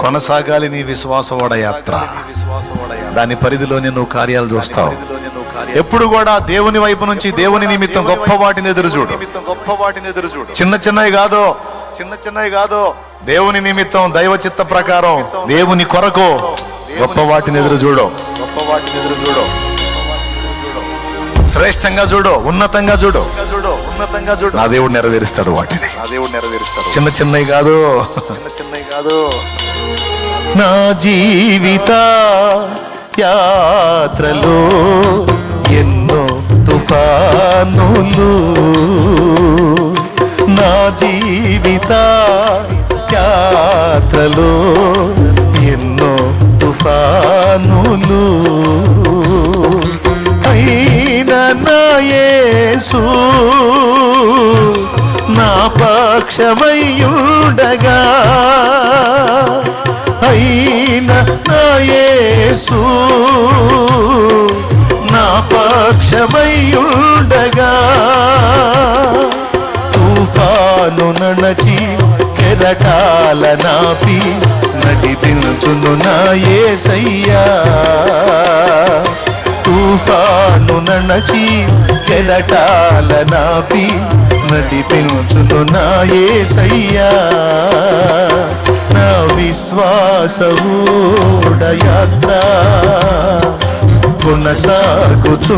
కొనసాగాలి నీ విశ్వాసవడ యాత్ర. దాని పరిధిలోనే నువ్వు కార్యాలు చూస్తావు. ఎప్పుడు కూడా దేవుని వైపు నుంచి దేవుని నిమిత్తం గొప్ప వాటిని ఎదురు చూడు. చిన్న చిన్నవి కాదు, దేవుని నిమిత్తం దైవ చిత్త ప్రకారం దేవుని కొరకు గొప్ప వాటిని ఎదురు చూడు. శ్రేష్టంగా చూడు, ఉన్నతంగా చూడు. నా దేవుడు నెరవేరుస్తాడు వాటిని. చిన్న చిన్నవి కాదు. నా జీవిత యాత్రలో ఎన్నో తుఫానులు, నా జీవిత యాత్రలో ఎన్నో తుఫానులు, అయినా నా యేసు నా పక్షమయ్యుండగా, అయినా నా యేసు నా పక్షమయ్యుండగా, తుఫాను నడచి కెరటాల నాపి నడిపించును నా యేసయ్యా, తుఫాను నడచి కెరటాల నాపి నడిపించును నా యేసయ్యా, నా విశ్వాసవూడ యాత్ర కొనసాగుచున్నది.